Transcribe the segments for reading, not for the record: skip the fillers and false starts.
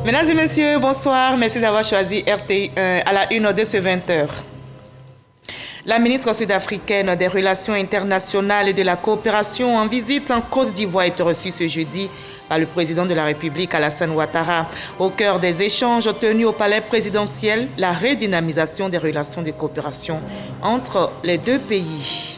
Mesdames et messieurs, bonsoir. Merci d'avoir choisi RTI 1 à la une de ce 20h. La ministre sud-africaine des Relations internationales et de la coopération en visite en Côte d'Ivoire est reçue ce jeudi par le président de la République, Alassane Ouattara. Au cœur des échanges tenus au palais présidentiel, la redynamisation des relations de coopération entre les deux pays.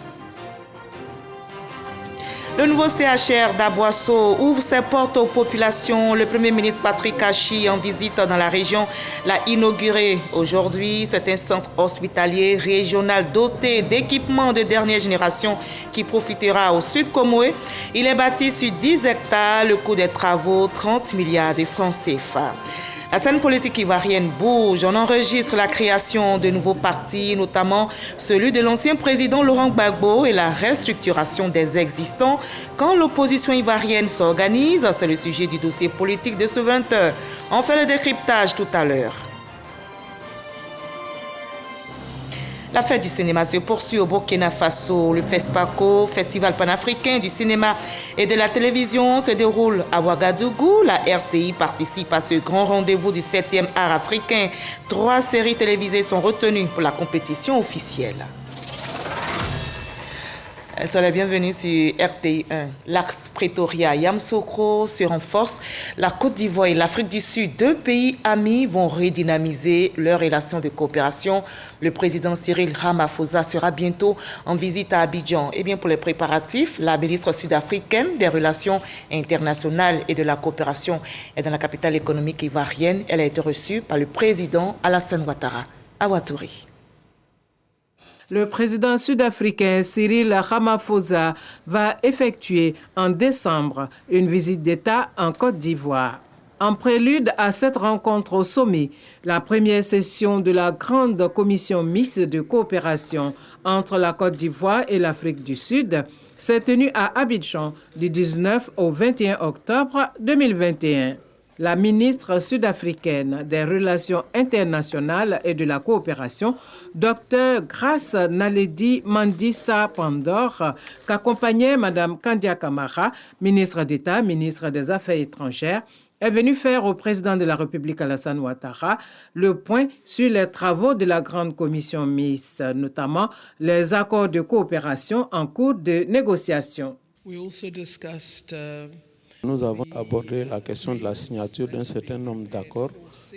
Le nouveau CHR d'Aboisseau ouvre ses portes aux populations. Le Premier ministre Patrick Achi, en visite dans la région, l'a inauguré aujourd'hui. C'est un centre hospitalier régional doté d'équipements de dernière génération qui profitera au Sud Comoé. Il est bâti sur 10 hectares. Le coût des travaux, 30 milliards de francs CFA. La scène politique ivoirienne bouge. On enregistre la création de nouveaux partis, notamment celui de l'ancien président Laurent Gbagbo et la restructuration des existants. Quand l'opposition ivoirienne s'organise, c'est le sujet du dossier politique de ce 20h. On fait le décryptage tout à l'heure. La fête du cinéma se poursuit au Burkina Faso. Le FESPACO, Festival panafricain du cinéma et de la télévision, se déroule à Ouagadougou. La RTI participe à ce grand rendez-vous du 7e art africain. 3 séries télévisées sont retenues pour la compétition officielle. Soyez la bienvenue sur RTI 1. L'axe Pretoria-Yamoussoukro se renforce. La Côte d'Ivoire et l'Afrique du Sud, deux pays amis, vont redynamiser leurs relations de coopération. Le président Cyril Ramaphosa sera bientôt en visite à Abidjan. Et bien pour les préparatifs, la ministre sud-africaine des Relations internationales et de la coopération est dans la capitale économique ivoirienne. Elle a été reçue par le président Alassane Ouattara à Ouattouri. Le président sud-africain Cyril Ramaphosa va effectuer en décembre une visite d'État en Côte d'Ivoire. En prélude à cette rencontre au sommet, la première session de la grande commission mixte de coopération entre la Côte d'Ivoire et l'Afrique du Sud s'est tenue à Abidjan du 19 au 21 octobre 2021. La ministre sud-africaine des Relations internationales et de la coopération, Dr Grace Naledi Mandisa Pandor, qu'accompagnait Mme Kandia Camara, ministre d'État, ministre des Affaires étrangères, est venue faire au président de la République Alassane Ouattara le point sur les travaux de la grande commission mixte, notamment les accords de coopération en cours de négociation. Nous avons abordé la question de la signature d'un certain nombre d'accords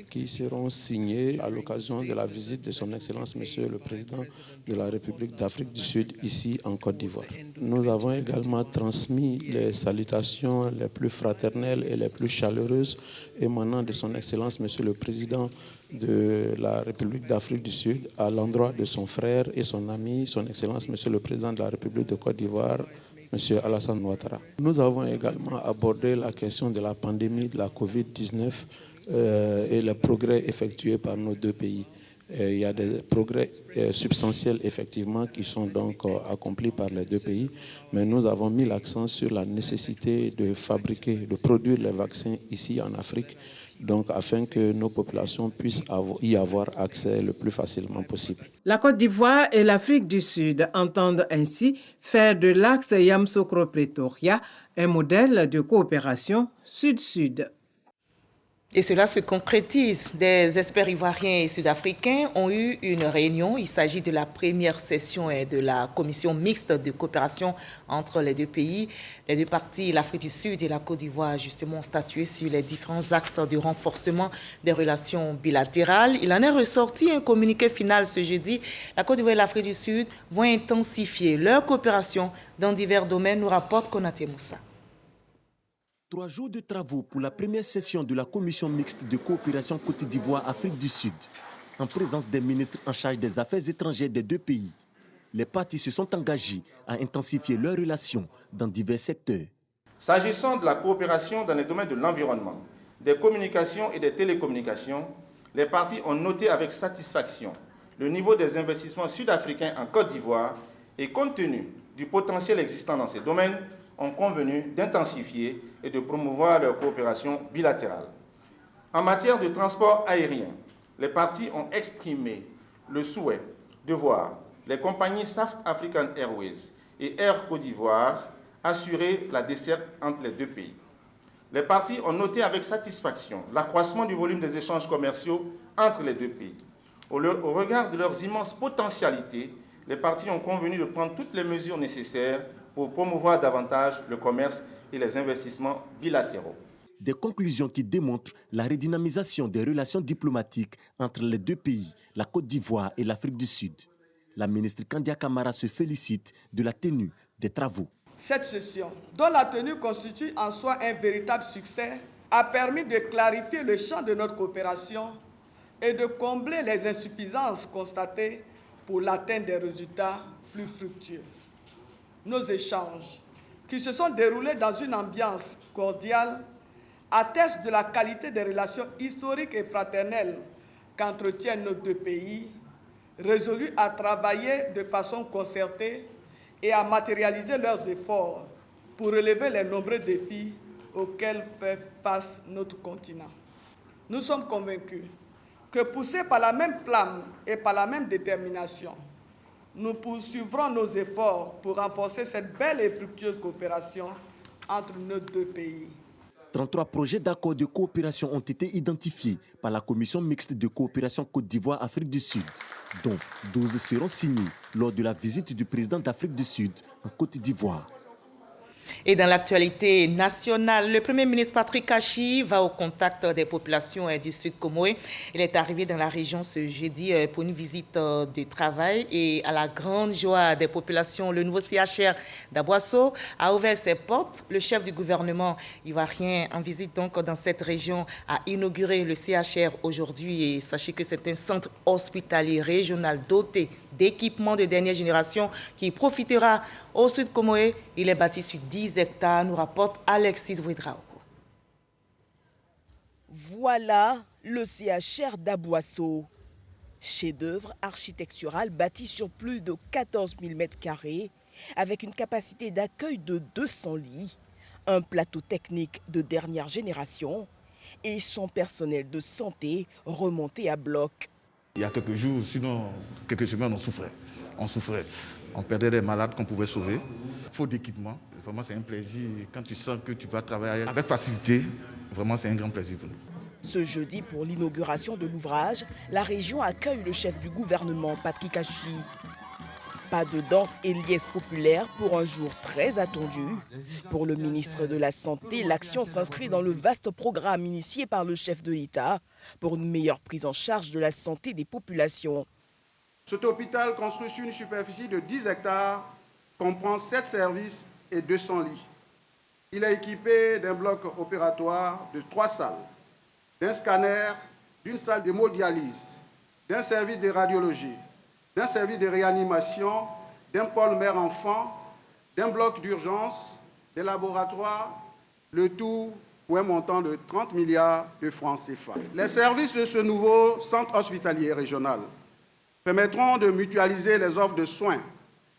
qui seront signés à l'occasion de la visite de son Excellence, Monsieur le Président de la République d'Afrique du Sud, ici en Côte d'Ivoire. Nous avons également transmis les salutations les plus fraternelles et les plus chaleureuses émanant de son Excellence, Monsieur le Président de la République d'Afrique du Sud, à l'endroit de son frère et son ami, son Excellence, Monsieur le Président de la République de Côte d'Ivoire, M. Alassane Ouattara. Nous avons également abordé la question de la pandémie de la COVID-19 et les progrès effectués par nos deux pays. Il y a des progrès substantiels, effectivement, qui sont donc accomplis par les deux pays, mais nous avons mis l'accent sur la nécessité de fabriquer, de produire les vaccins ici en Afrique, donc afin que nos populations puissent y avoir accès le plus facilement possible. La Côte d'Ivoire et l'Afrique du Sud entendent ainsi faire de l'axe Yamoussoukro-Pretoria un modèle de coopération sud-sud. Et cela se concrétise. Des experts ivoiriens et sud-africains ont eu une réunion. Il s'agit de la première session de la commission mixte de coopération entre les deux pays. Les deux parties, l'Afrique du Sud et la Côte d'Ivoire, justement, ont statué sur les différents axes de renforcement des relations bilatérales. Il en est ressorti un communiqué final ce jeudi. La Côte d'Ivoire et l'Afrique du Sud vont intensifier leur coopération dans divers domaines, nous rapporte Konaté Moussa. 3 jours de travaux pour la première session de la commission mixte de coopération Côte d'Ivoire-Afrique du Sud, en présence des ministres en charge des affaires étrangères des deux pays. Les parties se sont engagées à intensifier leurs relations dans divers secteurs. S'agissant de la coopération dans les domaines de l'environnement, des communications et des télécommunications, les parties ont noté avec satisfaction le niveau des investissements sud-africains en Côte d'Ivoire et compte tenu du potentiel existant dans ces domaines, ont convenu d'intensifier et de promouvoir leur coopération bilatérale. En matière de transport aérien, les parties ont exprimé le souhait de voir les compagnies South African Airways et Air Côte d'Ivoire assurer la desserte entre les deux pays. Les parties ont noté avec satisfaction l'accroissement du volume des échanges commerciaux entre les deux pays. Au regard de leurs immenses potentialités, les parties ont convenu de prendre toutes les mesures nécessaires pour promouvoir davantage le commerce et les investissements bilatéraux. Des conclusions qui démontrent la redynamisation des relations diplomatiques entre les deux pays, la Côte d'Ivoire et l'Afrique du Sud. La ministre Kandia Camara se félicite de la tenue des travaux. Cette session, dont la tenue constitue en soi un véritable succès, a permis de clarifier le champ de notre coopération et de combler les insuffisances constatées pour l'atteinte des résultats plus fructueux. Nos échanges, qui se sont déroulés dans une ambiance cordiale, attestent de la qualité des relations historiques et fraternelles qu'entretiennent nos deux pays, résolus à travailler de façon concertée et à matérialiser leurs efforts pour relever les nombreux défis auxquels fait face notre continent. Nous sommes convaincus que, poussés par la même flamme et par la même détermination, nous poursuivrons nos efforts pour renforcer cette belle et fructueuse coopération entre nos deux pays. 33 projets d'accords de coopération ont été identifiés par la Commission mixte de coopération Côte d'Ivoire-Afrique du Sud, dont 12 seront signés lors de la visite du président d'Afrique du Sud en Côte d'Ivoire. Et dans l'actualité nationale, le Premier ministre Patrick Kachis va au contact des populations du Sud Comoé. Il est arrivé dans la région ce jeudi pour une visite de travail et à la grande joie des populations, le nouveau CHR d'Aboisseau a ouvert ses portes. Le chef du gouvernement ivoirien en visite donc dans cette région a inauguré le CHR aujourd'hui et sachez que c'est un centre hospitalier régional doté d'équipements de dernière génération qui profitera au Sud Comoé. Il est bâti sur 10 hectares, nous rapporte Alexis Ouedraogo. Voilà le CHR d'Aboisseau. Chef-d'œuvre architectural bâti sur plus de 14 000 m², avec une capacité d'accueil de 200 lits, un plateau technique de dernière génération et son personnel de santé remonté à bloc. Il y a quelques jours, sinon quelques semaines, on souffrait. On perdait des malades qu'on pouvait sauver. Faute d'équipement, vraiment c'est un plaisir. Quand tu sens que tu vas travailler avec facilité, vraiment c'est un grand plaisir pour nous. Ce jeudi, pour l'inauguration de l'ouvrage, la région accueille le chef du gouvernement, Patrick Kachis. Pas de danse et liesse populaire pour un jour très attendu. Pour le ministre de la Santé, l'action s'inscrit dans le vaste programme initié par le chef de l'État pour une meilleure prise en charge de la santé des populations. Cet hôpital construit sur une superficie de 10 hectares, comprend 7 services et 200 lits. Il est équipé d'un bloc opératoire de 3 salles, d'un scanner, d'une salle d'hémodialyse, d'un service de radiologie, d'un service de réanimation, d'un pôle mère-enfant, d'un bloc d'urgence, des laboratoires, le tout pour un montant de 30 milliards de francs CFA. Les services de ce nouveau centre hospitalier régional permettront de mutualiser les offres de soins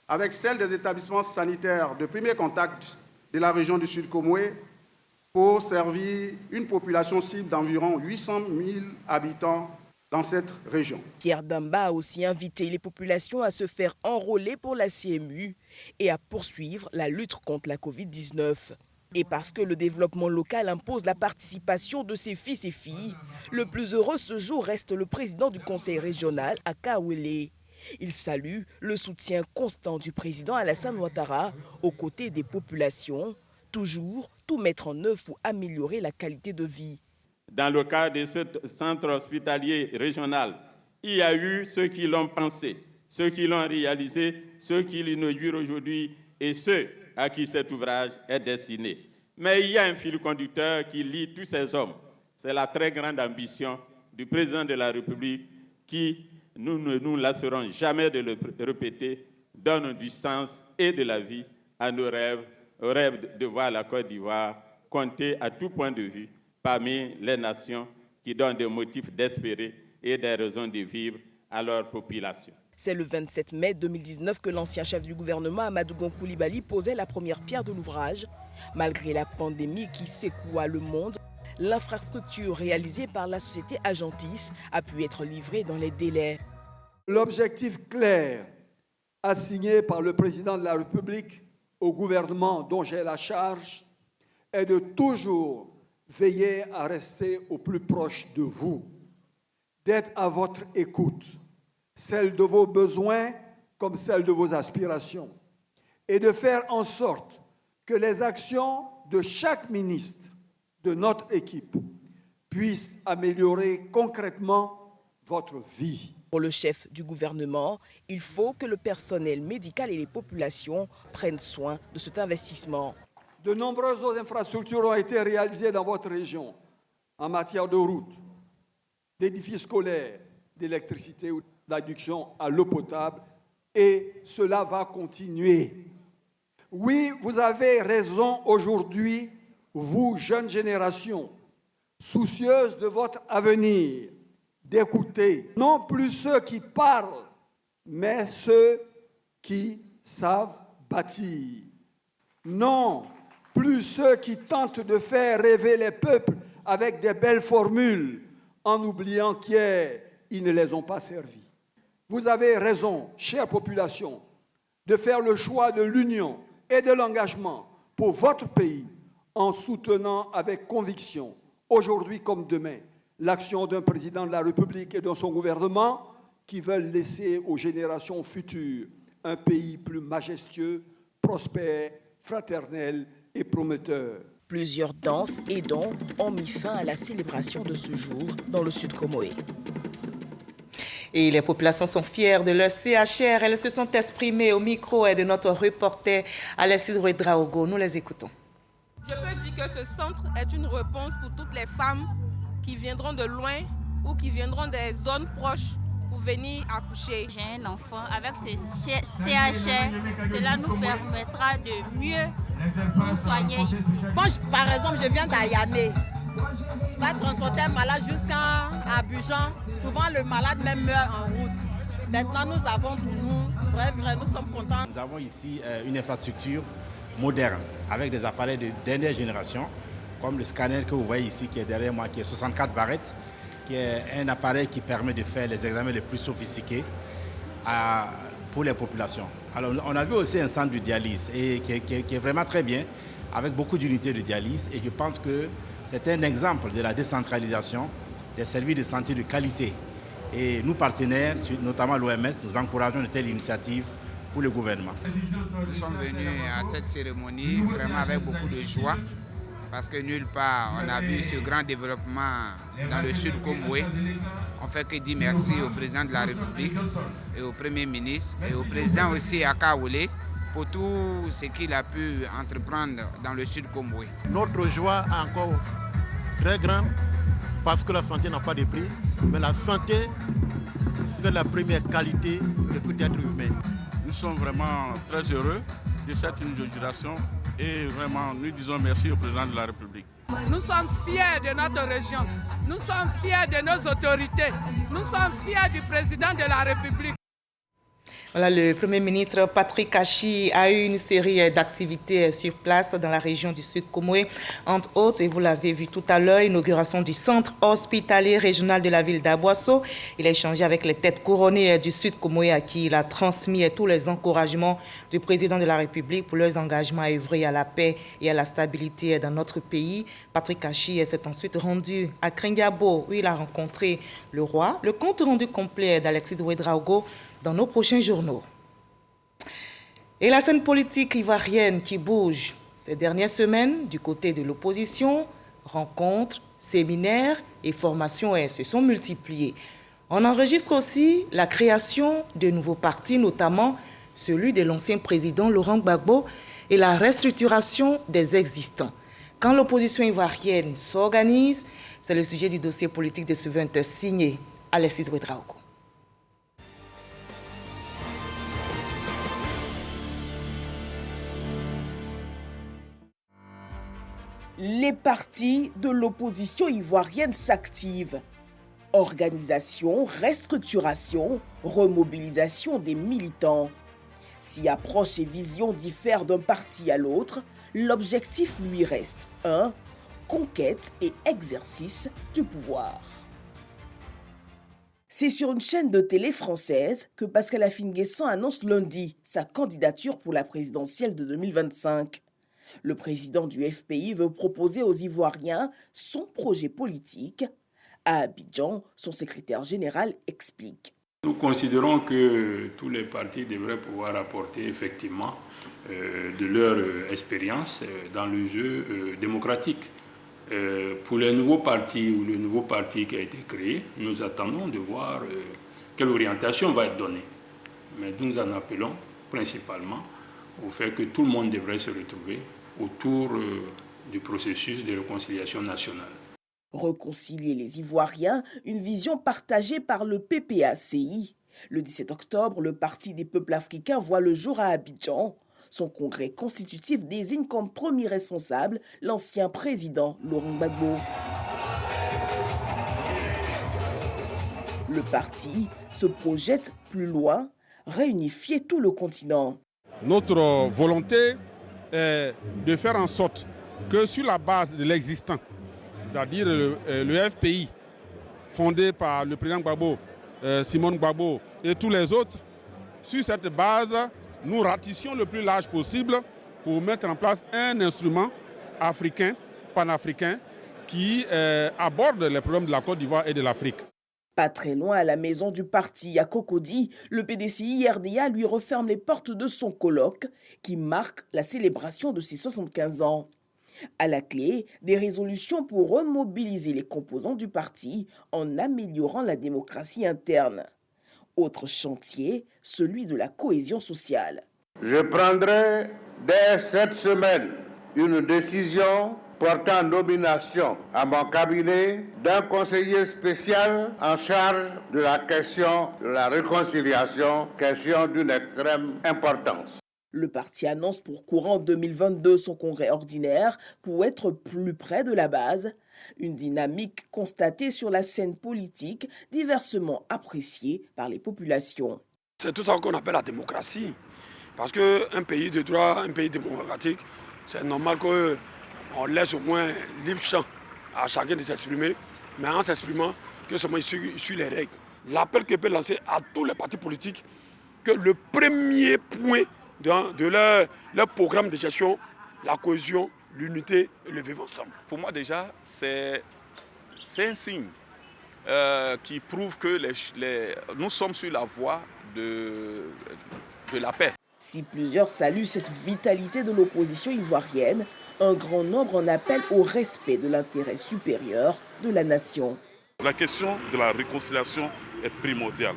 avec celles des établissements sanitaires de premier contact de la région du Sud Comoé pour servir une population cible d'environ 800 000 habitants dans cette région. Pierre Damba a aussi invité les populations à se faire enrôler pour la CMU et à poursuivre la lutte contre la Covid-19. Et parce que le développement local impose la participation de ses fils et filles, le plus heureux ce jour reste le président du conseil régional, Aka Wele. Il salue le soutien constant du président Alassane Ouattara aux côtés des populations, toujours tout mettre en œuvre pour améliorer la qualité de vie. Dans le cadre de ce centre hospitalier régional, il y a eu ceux qui l'ont pensé, ceux qui l'ont réalisé, ceux qui l'inaugurent aujourd'hui et ceux à qui cet ouvrage est destiné. Mais il y a un fil conducteur qui lie tous ces hommes. C'est la très grande ambition du président de la République qui, nous ne nous lasserons jamais de le répéter, donne du sens et de la vie à nos rêves, au rêve de voir la Côte d'Ivoire compter à tout point de vue parmi les nations qui donnent des motifs d'espérer et des raisons de vivre à leur population. C'est le 27 mai 2019 que l'ancien chef du gouvernement, Amadou Gon Coulibaly, posait la première pierre de l'ouvrage. Malgré la pandémie qui secoua le monde, l'infrastructure réalisée par la société Agentis a pu être livrée dans les délais. L'objectif clair assigné par le président de la République au gouvernement dont j'ai la charge est de toujours veiller à rester au plus proche de vous, d'être à votre écoute, celle de vos besoins comme celle de vos aspirations, et de faire en sorte que les actions de chaque ministre de notre équipe puissent améliorer concrètement votre vie. Pour le chef du gouvernement, il faut que le personnel médical et les populations prennent soin de cet investissement. De nombreuses autres infrastructures ont été réalisées dans votre région en matière de routes, d'édifices scolaires, d'électricité ou d'adduction à l'eau potable, et cela va continuer. Oui, vous avez raison aujourd'hui, vous, jeunes générations, soucieuses de votre avenir, d'écouter non plus ceux qui parlent, mais ceux qui savent bâtir. Non plus ceux qui tentent de faire rêver les peuples avec des belles formules, en oubliant qu'hier, ils ne les ont pas servis. Vous avez raison, chère population, de faire le choix de l'union et de l'engagement pour votre pays en soutenant avec conviction, aujourd'hui comme demain, l'action d'un président de la République et de son gouvernement qui veulent laisser aux générations futures un pays plus majestueux, prospère, fraternel et prometteur. Plusieurs danses et dons ont mis fin à la célébration de ce jour dans le Sud Comoé. Et les populations sont fières de leur CHR. Elles se sont exprimées au micro de notre reporter Alexis Ouedraogo. Nous les écoutons. Je peux dire que ce centre est une réponse pour toutes les femmes qui viendront de loin ou qui viendront des zones proches pour venir accoucher. J'ai un enfant avec ce CHR, cela nous permettra de mieux nous soigner ici. Moi, par exemple, je viens d'Ayamé. Je vais transporter un malade jusqu'à Abidjan. Souvent, le malade même meurt en route. Maintenant, nous avons pour nous, vrai, nous sommes contents. Nous avons ici une infrastructure moderne avec des appareils de dernière génération, comme le scanner que vous voyez ici qui est derrière moi, qui est 64 barrettes, qui est un appareil qui permet de faire les examens les plus sophistiqués pour les populations. Alors, on a vu aussi un centre de dialyse et qui est vraiment très bien, avec beaucoup d'unités de dialyse, et je pense que c'est un exemple de la décentralisation des services de santé de qualité. Et nous, partenaires, notamment l'OMS, nous encourageons de telles initiatives pour le gouvernement. Nous sommes venus à cette cérémonie vraiment avec beaucoup de joie, parce que nulle part on a vu ce grand développement dans le Sud Comoé. On fait que dire merci au président de la République et au Premier ministre et au président aussi Akaoulé pour tout ce qu'il a pu entreprendre dans le Sud Comoé. Notre joie est encore très grande parce que la santé n'a pas de prix, mais la santé, c'est la première qualité de tout être humain. Nous sommes vraiment très heureux de cette inauguration et vraiment nous disons merci au président de la République. Nous sommes fiers de notre région, nous sommes fiers de nos autorités, nous sommes fiers du président de la République. Voilà, le Premier ministre Patrick Achi a eu une série d'activités sur place dans la région du Sud Comoé. Entre autres, et vous l'avez vu tout à l'heure, l'inauguration du centre hospitalier régional de la ville d'Aboisseau. Il a échangé avec les têtes couronnées du Sud Comoé à qui il a transmis tous les encouragements du président de la République pour leurs engagements à œuvrer à la paix et à la stabilité dans notre pays. Patrick Achi s'est ensuite rendu à Kringiabo où il a rencontré le roi. Le compte rendu complet d'Alexis Ouedraogo dans nos prochains journaux. Et la scène politique ivoirienne qui bouge ces dernières semaines du côté de l'opposition, rencontres, séminaires et formations se sont multipliées. On enregistre aussi la création de nouveaux partis, notamment celui de l'ancien président Laurent Gbagbo et la restructuration des existants. Quand l'opposition ivoirienne s'organise, c'est le sujet du dossier politique de ce 20 signé Alexis Ouedraogo. Les partis de l'opposition ivoirienne s'activent. Organisation, restructuration, remobilisation des militants. Si approche et vision diffèrent d'un parti à l'autre, l'objectif lui reste 1. Conquête et exercice du pouvoir. C'est sur une chaîne de télé française que Pascal Affi N'Guessan annonce lundi sa candidature pour la présidentielle de 2025. Le président du FPI veut proposer aux Ivoiriens son projet politique. À Abidjan, son secrétaire général explique. Nous considérons que tous les partis devraient pouvoir apporter effectivement de leur expérience dans le jeu démocratique. Pour les nouveaux partis ou le nouveau parti qui a été créé, nous attendons de voir quelle orientation va être donnée. Mais nous en appelons principalement au fait que tout le monde devrait se retrouver autour du processus de réconciliation nationale. Réconcilier les Ivoiriens, une vision partagée par le PPACI. Le 17 octobre, le Parti des peuples africains voit le jour à Abidjan. Son congrès constitutif désigne comme premier responsable l'ancien président Laurent Gbagbo. Le parti se projette plus loin, réunifier tout le continent. Notre volonté est de faire en sorte que sur la base de l'existant, c'est-à-dire le FPI, fondé par le président Gbagbo, Simone Gbagbo et tous les autres, sur cette base, nous ratissions le plus large possible pour mettre en place un instrument africain, panafricain, qui aborde les problèmes de la Côte d'Ivoire et de l'Afrique. Pas très loin, à la maison du parti à Cocody, le PDCI-RDA lui referme les portes de son colloque qui marque la célébration de ses 75 ans. À la clé, des résolutions pour remobiliser les composants du parti en améliorant la démocratie interne. Autre chantier, celui de la cohésion sociale. Je prendrai dès cette semaine une décision portant nomination à mon cabinet d'un conseiller spécial en charge de la question de la réconciliation, question d'une extrême importance. Le parti annonce pour courant 2022 son congrès ordinaire pour être plus près de la base. Une dynamique constatée sur la scène politique, diversement appréciée par les populations. C'est tout ça qu'on appelle la démocratie. Parce qu'un pays de droit, un pays démocratique, c'est normal qu'on laisse au moins libre champ à chacun de s'exprimer, mais en s'exprimant, que seulement il suit les règles. L'appel que peut lancer à tous les partis politiques, que le premier point de leur programme de gestion, la cohésion, l'unité et le vivre ensemble. Pour moi déjà, c'est un signe qui prouve que nous sommes sur la voie de la paix. Si plusieurs saluent cette vitalité de l'opposition ivoirienne, un grand nombre en appelle au respect de l'intérêt supérieur de la nation. La question de la réconciliation est primordiale.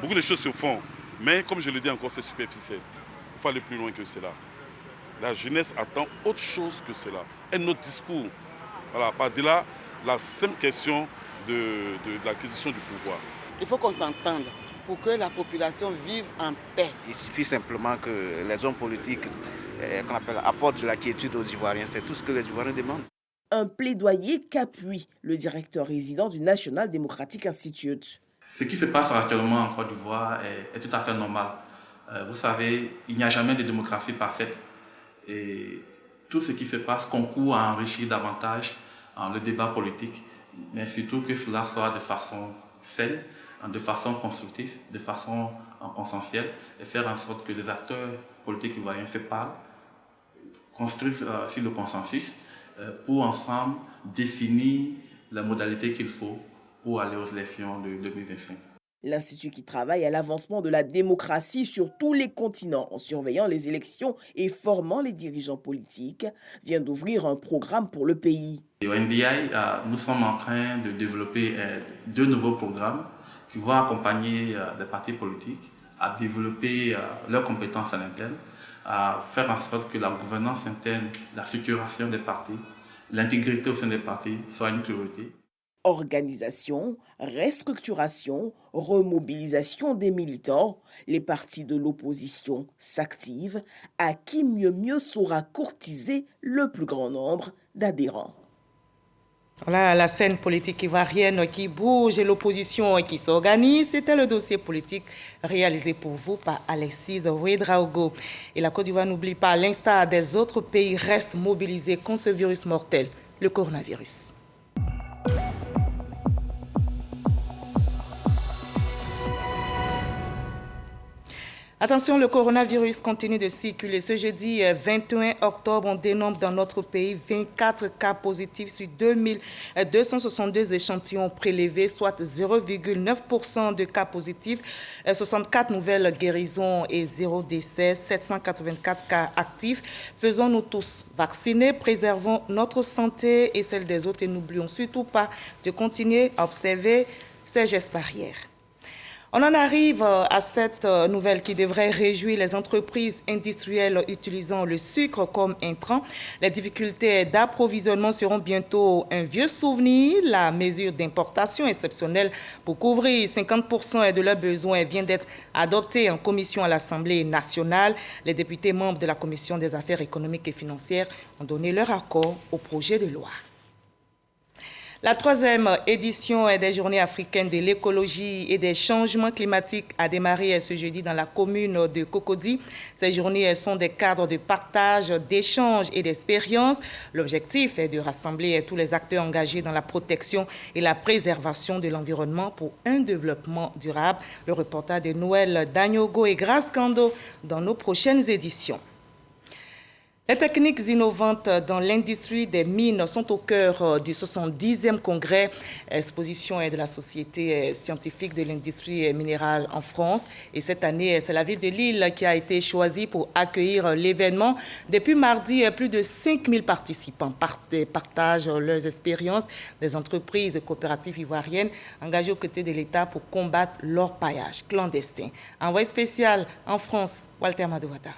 Beaucoup de choses se font, mais comme je le dis encore, c'est superficiel. Il faut aller plus loin que cela. La jeunesse attend autre chose que cela. Un autre discours. Voilà, par-delà la simple question de l'acquisition du pouvoir. Il faut qu'on s'entende pour que la population vive en paix. Il suffit simplement que les hommes politiques qu'on appelle, apportent de la quiétude aux Ivoiriens. C'est tout ce que les Ivoiriens demandent. Un plaidoyer qu'appuie le directeur résident du National Democratic Institute. Ce qui se passe actuellement en Côte d'Ivoire est tout à fait normal. Vous savez, il n'y a jamais de démocratie parfaite. Et tout ce qui se passe concourt à enrichir davantage le débat politique, mais surtout que cela soit de façon saine, de façon constructive, de façon consensuelle, et faire en sorte que les acteurs politiques ivoiriens se parlent, construisent sur le consensus, pour ensemble définir la modalité qu'il faut pour aller aux élections de 2025. L'Institut qui travaille à l'avancement de la démocratie sur tous les continents en surveillant les élections et formant les dirigeants politiques vient d'ouvrir un programme pour le pays. Au NDI, nous sommes en train de développer 2 nouveaux programmes qui vont accompagner les partis politiques à développer leurs compétences à l'interne, à faire en sorte que la gouvernance interne, la structuration des partis, l'intégrité au sein des partis soit une priorité. Organisation, restructuration, remobilisation des militants, les partis de l'opposition s'activent. À qui mieux saura courtiser le plus grand nombre d'adhérents. Voilà la scène politique ivoirienne qui bouge et l'opposition qui s'organise. C'était le dossier politique réalisé pour vous par Alexis Ouedraogo. Et la Côte d'Ivoire, n'oublie pas, à l'instar des autres pays, reste mobilisée contre ce virus mortel, le coronavirus. Attention, le coronavirus continue de circuler. Ce jeudi 21 octobre, on dénombre dans notre pays 24 cas positifs sur 2262 échantillons prélevés, soit 0,9% de cas positifs, 64 nouvelles guérisons et 0 décès, 784 cas actifs. Faisons-nous tous vacciner, préservons notre santé et celle des autres et n'oublions surtout pas de continuer à observer ces gestes barrières. On en arrive à cette nouvelle qui devrait réjouir les entreprises industrielles utilisant le sucre comme intrant. Les difficultés d'approvisionnement seront bientôt un vieux souvenir. La mesure d'importation exceptionnelle pour couvrir 50% de leurs besoins vient d'être adoptée en commission à l'Assemblée nationale. Les députés membres de la Commission des affaires économiques et financières ont donné leur accord au projet de loi. La 3e édition des Journées africaines de l'écologie et des changements climatiques a démarré ce jeudi dans la commune de Cocody. Ces journées sont des cadres de partage, d'échange et d'expérience. L'objectif est de rassembler tous les acteurs engagés dans la protection et la préservation de l'environnement pour un développement durable. Le reportage de Noël Danyogo et Grace Kando dans nos prochaines éditions. Les techniques innovantes dans l'industrie des mines sont au cœur du 70e congrès exposition de la Société scientifique de l'industrie minérale en France. Et cette année, c'est la ville de Lille qui a été choisie pour accueillir l'événement. Depuis mardi, plus de 5000 participants partagent leurs expériences des entreprises coopératives ivoiriennes engagées aux côtés de l'État pour combattre l'orpaillage clandestin. Envoyé spécial en France, Walter Madouatara.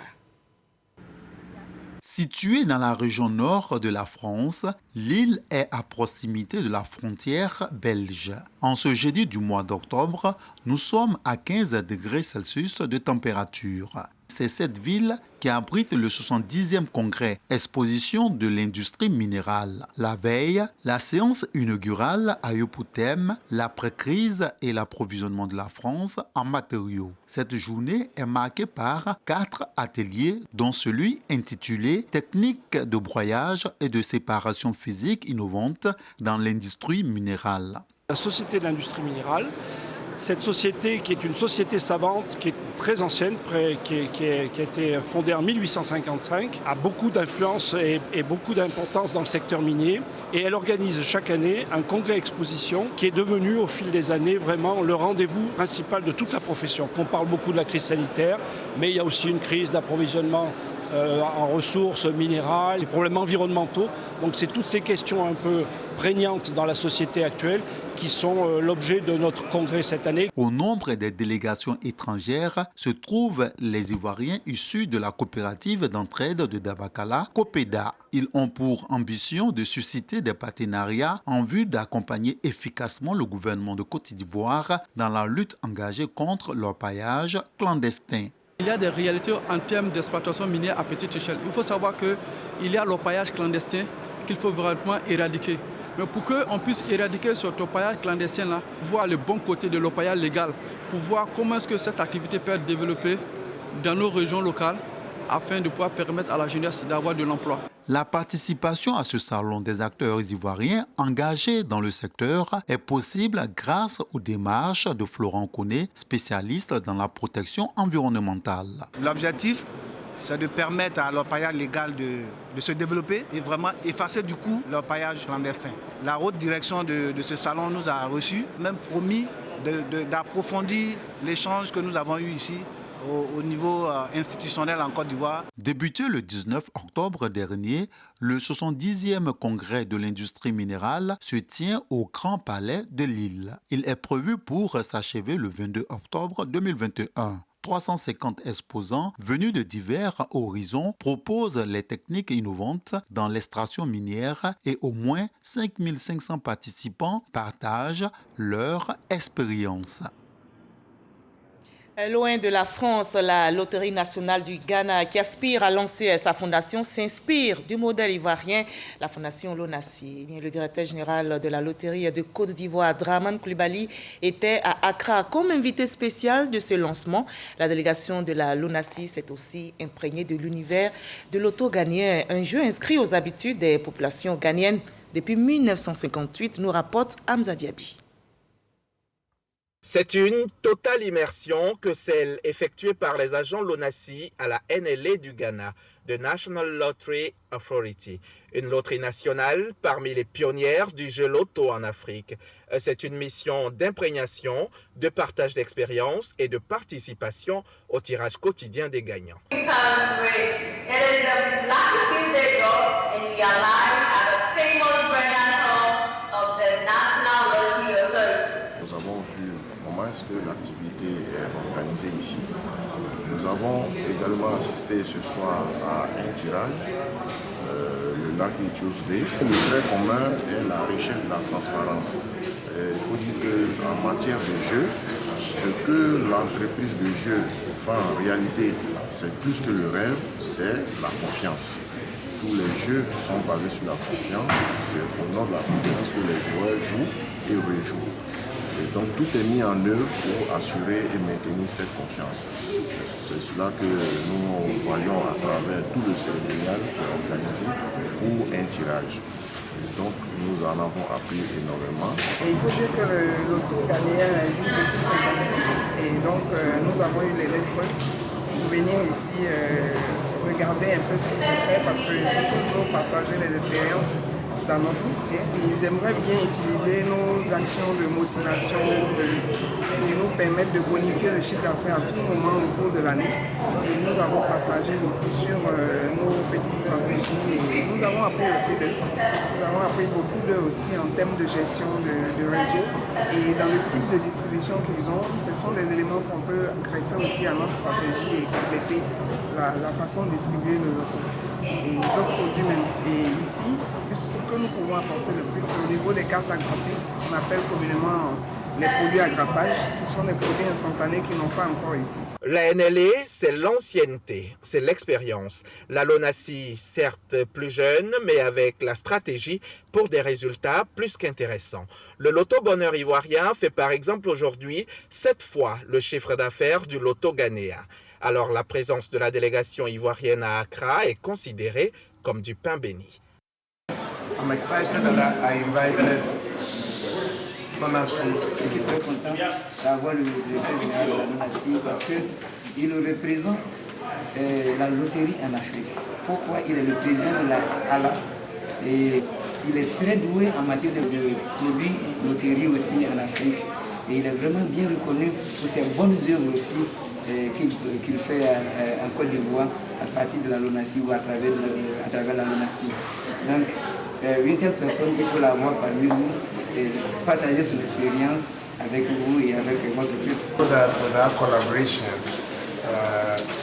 Située dans la région nord de la France, l'île est à proximité de la frontière belge. En ce jeudi du mois d'octobre, nous sommes à 15 degrés Celsius de température. C'est cette ville qui abrite le 70e congrès exposition de l'industrie minérale. La veille, la séance inaugurale a eu pour thème l'après-crise et l'approvisionnement de la France en matériaux. Cette journée est marquée par 4 ateliers, dont celui intitulé « Techniques de broyage et de séparation physique innovantes dans l'industrie minérale ». La Société de l'industrie minérale, cette société qui est une société savante, qui est très ancienne, qui a été fondée en 1855, a beaucoup d'influence et beaucoup d'importance dans le secteur minier. Et elle organise chaque année un congrès-exposition qui est devenu au fil des années vraiment le rendez-vous principal de toute la profession. On parle beaucoup de la crise sanitaire, mais il y a aussi une crise d'approvisionnement en ressources minérales, les problèmes environnementaux. Donc c'est toutes ces questions un peu prégnantes dans la société actuelle qui sont l'objet de notre congrès cette année. Au nombre des délégations étrangères se trouvent les Ivoiriens issus de la coopérative d'entraide de Dabakala, Copeda. Ils ont pour ambition de susciter des partenariats en vue d'accompagner efficacement le gouvernement de Côte d'Ivoire dans la lutte engagée contre l'orpaillage clandestin. Il y a des réalités en termes d'exploitation minière à petite échelle. Il faut savoir qu'il y a l'orpaillage clandestin qu'il faut vraiment éradiquer. Mais pour qu'on puisse éradiquer cet orpaillage clandestin-là, voir le bon côté de l'orpaillage légal, pour voir comment est-ce que cette activité peut être développée dans nos régions locales afin de pouvoir permettre à la jeunesse d'avoir de l'emploi. La participation à ce salon des acteurs ivoiriens engagés dans le secteur est possible grâce aux démarches de Florent Koné, spécialiste dans la protection environnementale. L'objectif, c'est de permettre à l'orpaillage légal de se développer et vraiment effacer du coup l'orpaillage clandestin. La haute direction de ce salon nous a reçus, même promis d'approfondir l'échange que nous avons eu ici au niveau institutionnel en Côte d'Ivoire. Débuté le 19 octobre dernier, le 70e congrès de l'industrie minérale se tient au Grand Palais de Lille. Il est prévu pour s'achever le 22 octobre 2021. 350 exposants venus de divers horizons proposent les techniques innovantes dans l'extraction minière et au moins 5500 participants partagent leur expérience. Loin de la France, la Loterie nationale du Ghana, qui aspire à lancer sa fondation, s'inspire du modèle ivoirien, la fondation Lonassi. Le directeur général de la Loterie de Côte d'Ivoire, Draman Koulibaly, était à Accra comme invité spécial de ce lancement. La délégation de la Lonassi s'est aussi imprégnée de l'univers de l'auto ghanéen, un jeu inscrit aux habitudes des populations ghanéennes depuis 1958, nous rapporte Hamza Diaby. C'est une totale immersion que celle effectuée par les agents LONASE à la NLA du Ghana, The National Lottery Authority, une loterie nationale parmi les pionnières du jeu loto en Afrique. C'est une mission d'imprégnation, de partage d'expérience et de participation au tirage quotidien des gagnants. Nous avons vu comment est-ce que l'activité est organisée ici. Nous avons également assisté ce soir à un tirage, le Lucky Tuesday. Le trait commun est la recherche de la transparence. Il faut dire qu'en matière de jeu, ce que l'entreprise de jeu fait en réalité, c'est plus que le rêve, c'est la confiance. Tous les jeux sont basés sur la confiance. C'est au nom de la confiance que les joueurs jouent et rejouent. Et donc tout est mis en œuvre pour assurer et maintenir cette confiance. C'est cela que nous voyons à travers tout le cérémonial qui est organisé pour un tirage. Et donc nous en avons appris énormément. Et il faut dire que le loto ghanéen existe depuis 1958 et donc nous avons eu les lettres pour venir ici regarder un peu ce qui se fait parce qu'il faut toujours partager les expériences dans notre métier. Ils aimeraient bien utiliser nos actions de motivation qui nous permettent de bonifier le chiffre d'affaires à tout moment au cours de l'année. Et nous avons partagé beaucoup sur nos petites stratégies et nous avons appris aussi d'eux. Nous avons appris beaucoup d'eux aussi en termes de gestion de réseau. Et dans le type de distribution qu'ils ont, ce sont des éléments qu'on peut greffer aussi à notre stratégie et compléter la façon de distribuer nos lotos. Et d'autres produits même. Et ici, ce que nous pouvons apporter le plus, c'est au niveau des cartes à gratter, on appelle communément les produits à grattage. Ce sont des produits instantanés qui n'ont pas encore ici. La NLA, c'est l'ancienneté, c'est l'expérience. La LONASE, certes plus jeune, mais avec la stratégie pour des résultats plus qu'intéressants. Le loto bonheur ivoirien fait par exemple aujourd'hui 7 fois le chiffre d'affaires du loto ghanéen. Alors la présence de la délégation ivoirienne à Accra est considérée comme du pain béni. I'm excited that I invited LONASE. Je suis très content d'avoir le directeur général de la LONASE parce qu'il représente la loterie en Afrique. Pourquoi? Il est le président de la ALA et il est très doué en matière de produits loterie aussi en Afrique. Et il est vraiment bien reconnu pour ses bonnes œuvres aussi qu'il fait en Côte d'Ivoire à partir de la LONASE ou à travers la LONASE. Donc, une telle personne, il faut l'avoir parmi vous et partager son expérience avec vous et avec votre peuple. For that collaboration,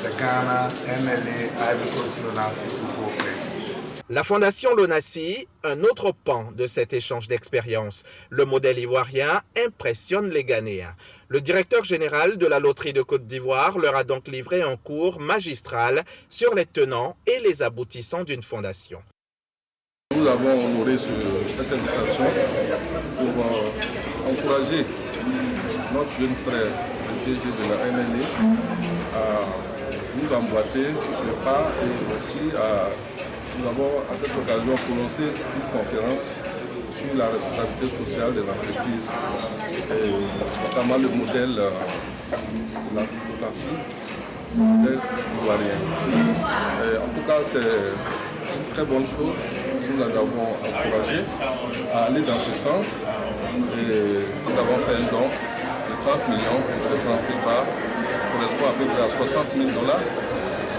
the Ghana, NLA, Ivory Coast, LONASE to go places. La Fondation LONASE, un autre pan de cet échange d'expériences. Le modèle ivoirien impressionne les Ghanéens. Le directeur général de la loterie de Côte d'Ivoire leur a donc livré un cours magistral sur les tenants et les aboutissants d'une fondation. Nous avons honoré cette invitation pour encourager notre jeune frère, le DG de la NLA, à nous emboîter le pas et aussi nous avons à cette occasion prononcé une conférence sur la responsabilité sociale des entreprises, et notamment le modèle de la LONASE, le modèle ivoirien. En tout cas, c'est une très bonne chose. Nous les avons encouragés à aller dans ce sens et nous avons fait un don de 30 millions de francs CFA correspond à peu près à 60 000 $.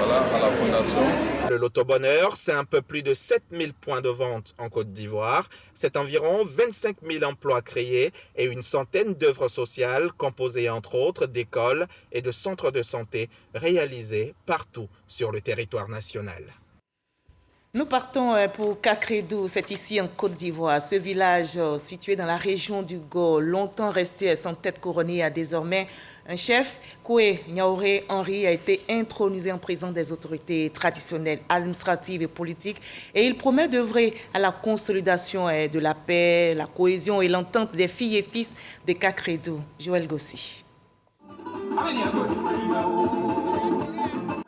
Voilà, à la fondation. Le loto bonheur, c'est un peu plus de 7000 points de vente en Côte d'Ivoire. C'est environ 25 000 emplois créés et une centaine d'œuvres sociales composées entre autres d'écoles et de centres de santé réalisées partout sur le territoire national. Nous partons pour Kakredou, c'est ici en Côte d'Ivoire. Ce village situé dans la région du Go, longtemps resté sans tête couronnée, a désormais un chef. Koué Niaouré Henry a été intronisé en présence des autorités traditionnelles, administratives et politiques. Et il promet d'œuvrer à la consolidation de la paix, la cohésion et l'entente des filles et fils de Kakredou. Joël Gossi.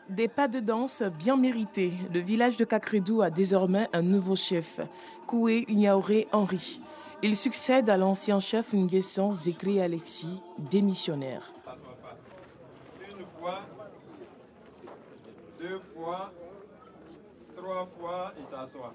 Des pas de danse bien mérités. Le village de Kakredou a désormais un nouveau chef, Koué Niaouré Henry. Il succède à l'ancien chef Nguessan Zégré Alexis, démissionnaire. Une fois, deux fois, trois fois, il s'assoit.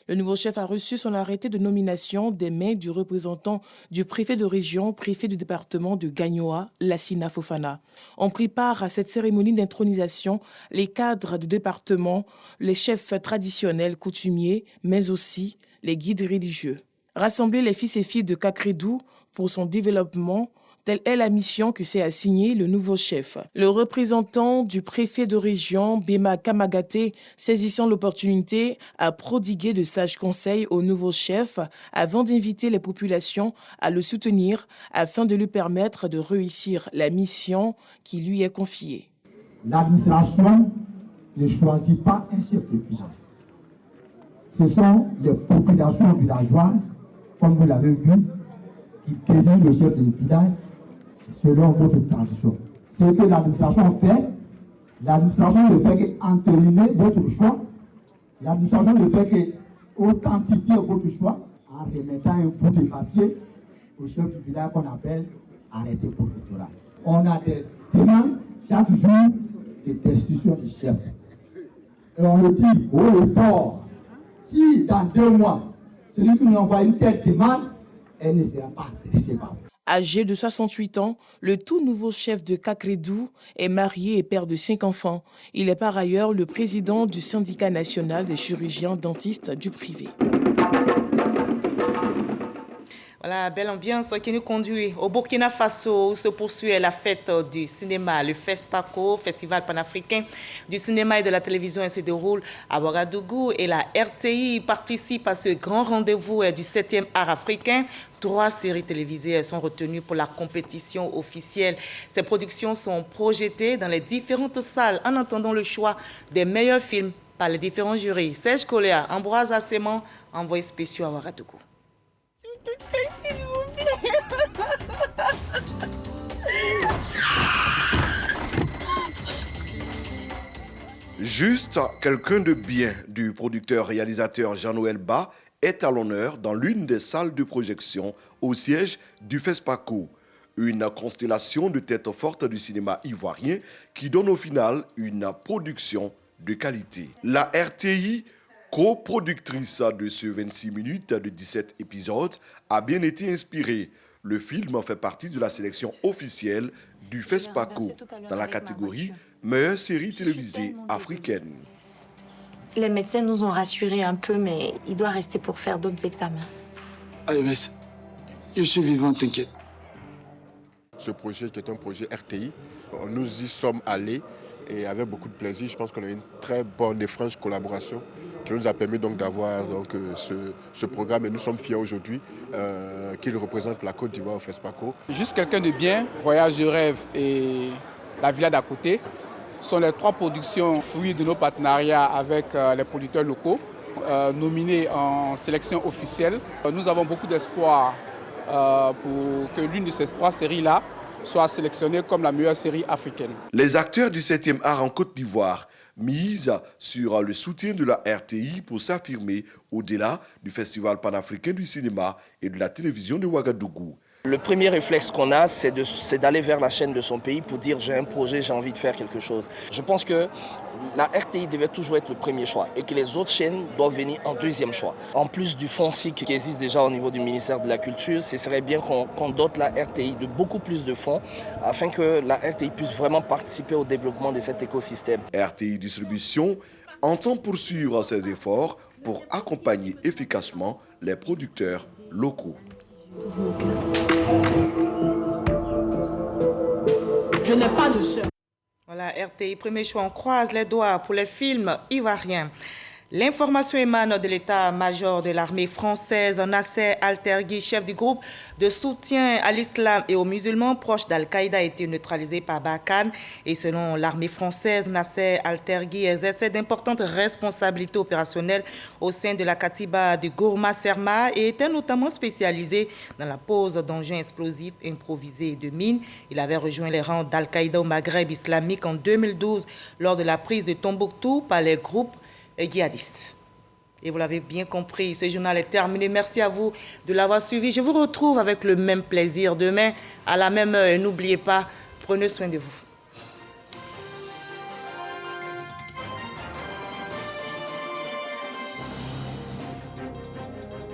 Le nouveau chef a reçu son arrêté de nomination des mains du représentant du préfet de région, préfet du département de Gagnoa, Lassina Fofana. On prit part à cette cérémonie d'intronisation les cadres du département, les chefs traditionnels coutumiers, mais aussi les guides religieux. Rassembler les fils et filles de Kakredou pour son développement, telle est la mission que s'est assignée le nouveau chef. Le représentant du préfet de région, Bema Kamagate, saisissant l'opportunité, a prodigué de sages conseils au nouveau chef avant d'inviter les populations à le soutenir afin de lui permettre de réussir la mission qui lui est confiée. L'administration ne choisit pas un chef de village. Ce sont les populations villageoises, comme vous l'avez vu, qui désignent le chef de village selon votre tradition. Ce que l'administration ne fait qu'entériner votre choix. L'administration ne fait qu'authentifier votre choix en remettant un bout de papier au chef du village qu'on appelle arrêté préfectoral. On a des demandes chaque jour de destitution du chef. Et on le dit haut et fort. Si dans 2 mois, celui qui nous envoie une telle demande, elle ne sera pas recevable. Âgé de 68 ans, le tout nouveau chef de Kakredou est marié et père de 5 enfants. Il est par ailleurs le président du syndicat national des chirurgiens dentistes du privé. Voilà, belle ambiance qui nous conduit au Burkina Faso où se poursuit la fête du cinéma. Le FESPACO, Festival panafricain du cinéma et de la télévision, se déroule à Ouagadougou et la RTI participe à ce grand rendez-vous du 7e art africain. 3 séries télévisées sont retenues pour la compétition officielle. Ces productions sont projetées dans les différentes salles en attendant le choix des meilleurs films par les différents jurys. Serge Koléa, Ambroise Asséman, envoyé spécial à Ouagadougou. S'il vous plaît. Juste quelqu'un de bien du producteur-réalisateur Jean-Noël Bas est à l'honneur dans l'une des salles de projection au siège du FESPACO. Une constellation de têtes fortes du cinéma ivoirien qui donne au final une production de qualité. La RTI, coproductrice de ce 26 minutes de 17 épisodes, a bien été inspirée. Le film fait partie de la sélection officielle du FESPACO dans la catégorie meilleure série télévisée africaine. Les médecins nous ont rassurés un peu, mais il doit rester pour faire d'autres examens. Allez, mais je suis vivant, t'inquiète. Ce projet qui est un projet RTI, nous y sommes allés et avec beaucoup de plaisir. Je pense qu'on a eu une très bonne et franche collaboration qui nous a permis donc d'avoir ce programme et nous sommes fiers aujourd'hui qu'il représente la Côte d'Ivoire au FESPACO. Juste quelqu'un de bien, Voyage de rêve et La Villa d'à côté sont les 3 productions fruits de nos partenariats avec les producteurs locaux nominés en sélection officielle. Nous avons beaucoup d'espoir pour que l'une de ces 3 séries-là soit sélectionnée comme la meilleure série africaine. Les acteurs du 7e art en Côte d'Ivoire misent sur le soutien de la RTI pour s'affirmer au-delà du Festival panafricain du cinéma et de la télévision de Ouagadougou. Le premier réflexe qu'on a, c'est d'aller vers la chaîne de son pays pour dire j'ai un projet, j'ai envie de faire quelque chose. Je pense que la RTI devait toujours être le premier choix et que les autres chaînes doivent venir en deuxième choix. En plus du fonds SIC qui existe déjà au niveau du ministère de la Culture, ce serait bien qu'on dote la RTI de beaucoup plus de fonds afin que la RTI puisse vraiment participer au développement de cet écosystème. RTI Distribution entend poursuivre ses efforts pour accompagner efficacement les producteurs locaux. Je n'ai pas de sœur. Voilà, RTI, premier choix, on croise les doigts pour les films ivoiriens. L'information émane de l'état-major de l'armée française. Nasser Al-Terghi, chef du groupe de soutien à l'islam et aux musulmans proches d'Al-Qaïda, a été neutralisé par Barkhane. Et selon l'armée française, Nasser Al-Terghi exerçait d'importantes responsabilités opérationnelles au sein de la Katiba de Gourma Serma et était notamment spécialisé dans la pose d'engins explosifs improvisés et de mines. Il avait rejoint les rangs d'Al-Qaïda au Maghreb islamique en 2012 lors de la prise de Tombouctou par les groupes djihadistes. Et vous l'avez bien compris, ce journal est terminé. Merci à vous de l'avoir suivi. Je vous retrouve avec le même plaisir demain à la même heure. N'oubliez pas, prenez soin de vous.